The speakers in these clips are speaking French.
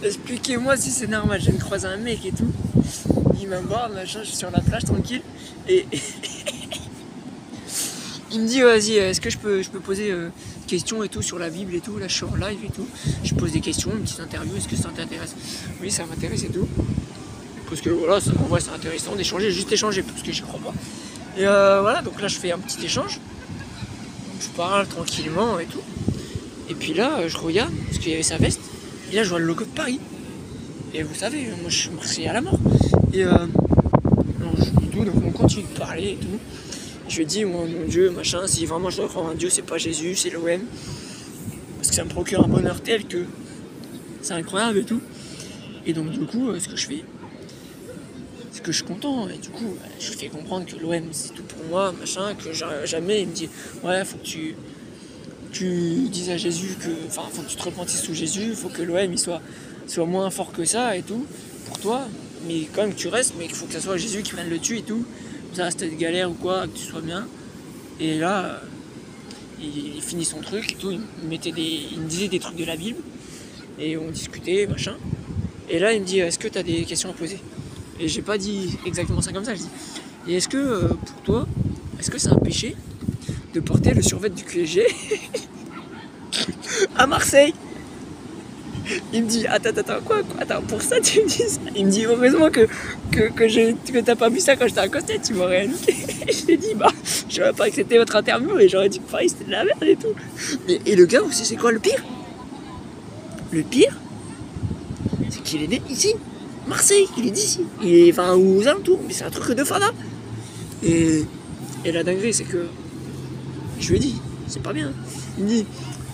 Expliquez-moi si c'est normal, je viens de croiser un mec et tout. Il m'aborde, machin, je suis sur la plage tranquille. Et il me dit vas-y, est-ce que je peux poser des questions et tout sur la Bible et tout. Là je suis en live et tout. Je pose des questions, une petite interview, est-ce que ça t'intéresse? Oui, ça m'intéresse et tout. Parce que voilà, en vrai c'est intéressant d'échanger, juste échanger, parce que j'y crois pas. Et voilà, donc là je fais un petit échange. Je parle tranquillement et tout. Et puis là, je regarde, parce qu'il y avait sa veste. Et là, je vois le logo de Paris. Et vous savez, moi, je suis marseillais à la mort. Et donc on continue de parler et tout. Je lui dis, moi, mon Dieu, machin, si vraiment je dois croire en un Dieu, c'est pas Jésus, c'est l'OM. Parce que ça me procure un bonheur tel que c'est incroyable et tout. Et donc, du coup, ce que je fais, c'est que je suis content. Et du coup, je lui fais comprendre que l'OM, c'est tout pour moi, machin, que jamais il me dit, ouais, faut que tu dises à Jésus que, enfin, faut que tu te repentisses sous Jésus, faut que l'OM il soit moins fort que ça et tout, pour toi, mais quand même que tu restes, mais qu'il faut que ça soit Jésus qui prenne le dessus et tout, ça c'était de galère ou quoi, que tu sois bien. Et là, il finit son truc et tout, il me disait des trucs de la Bible, et on discutait, machin. Et là, il me dit, est-ce que tu as des questions à poser? Et j'ai pas dit exactement ça comme ça, je dis, et est-ce que, pour toi, est-ce que c'est un péché de porter le survêt du QSG à Marseille? Il me dit, attends, quoi, attends, pour ça tu me dis ça? Il me dit, heureusement que t'as pas vu ça quand j'étais accosté, tu m'aurais niqué. Je lui ai dit, bah, j'aurais pas accepté votre interview et j'aurais dit que Paris c'était de la merde et tout. Et le gars aussi, c'est quoi le pire? Le pire, c'est qu'il est né ici, Marseille, il est d'ici. Il est, enfin, aux alentours, mais c'est un truc de fada. Et la dinguerie, c'est que je lui ai dit, c'est pas bien. Il me dit,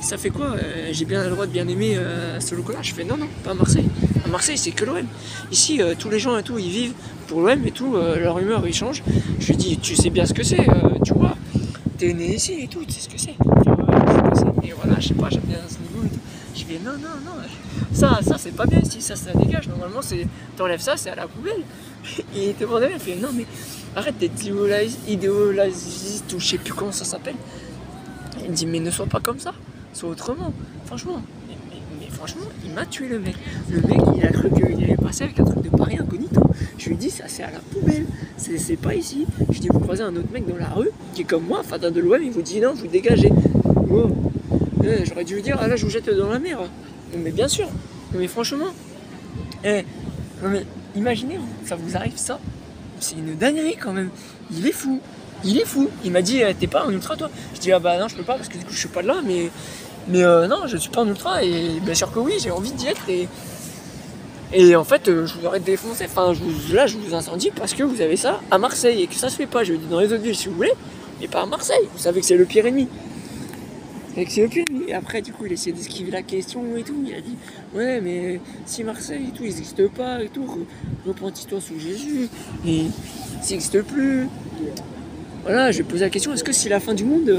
ça fait quoi? J'ai bien le droit de bien aimer ce logo-là. Je fais non, pas à Marseille. À Marseille, c'est que l'OM. Ici, tous les gens et tout, ils vivent pour l'OM et tout, leur humeur, ils changent. Je lui dis, tu sais bien ce que c'est, tu vois. T'es né ici et tout, tu sais ce que c'est. Et voilà, je sais pas, j'aime bien ce niveau et tout. Je fais non, ça c'est pas bien ici, ça dégage. Normalement, t'enlèves ça, c'est à la poubelle. Et il te demandait, il fait non, mais arrête d'être idéologiste ou je sais plus comment ça s'appelle. Il me dit, mais ne sois pas comme ça, sois autrement. Franchement, mais franchement, il m'a tué le mec. Le mec, il a cru qu'il allait passer avec un truc de Paris incognito. Je lui dis, ça c'est à la poubelle, c'est pas ici. Je dis, vous croisez un autre mec dans la rue qui est comme moi, fada de l'OM, il vous dit non, vous dégagez. Oh. J'aurais dû lui dire, ah là, je vous jette dans la mer. Mais bien sûr, mais franchement, non mais imaginez, ça vous arrive ça, c'est une dinguerie quand même. Il est fou. Il m'a dit, t'es pas un ultra toi? Je dis, ah bah non, je peux pas parce que du coup je suis pas de là, mais non, je suis pas un ultra et bien sûr que oui, j'ai envie d'y être et en fait, je vous aurais défoncé. Enfin, là, je vous incendie parce que vous avez ça à Marseille et que ça se fait pas. Je vous dis dans les autres villes si vous voulez, mais pas à Marseille. Vous savez que c'est le pire ennemi. Et après, du coup, il a essayé d'esquiver la question et tout. Il a dit, ouais, mais si Marseille et tout, ils n'existent pas et tout, repentis-toi sous Jésus. Et ça n'existe plus. Voilà, je vais poser la question, est-ce que si la fin du monde,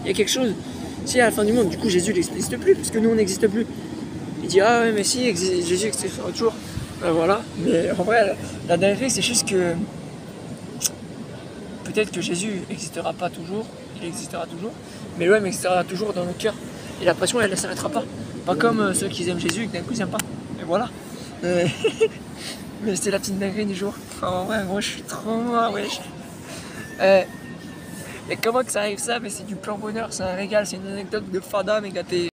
il y a quelque chose? Si à la fin du monde, du coup, Jésus n'existe plus, parce que nous, on n'existe plus. Il dit, ah ouais, mais si, Jésus existera toujours. Ben voilà. Mais en vrai, la dinguerie, c'est juste que peut-être que Jésus n'existera pas toujours, il existera toujours, mais l'OM existera toujours dans nos cœurs. Et la passion, elle ne s'arrêtera pas. Pas comme ceux qui aiment Jésus et que d'un coup, ils n'aiment pas. Et voilà. Mais c'était la petite dinguerie du jour. En vrai, moi, je suis trop mort, wesh. Et comment que ça arrive ça? Mais c'est du pur bonheur, c'est un régal, c'est une anecdote de fada, mais gâté.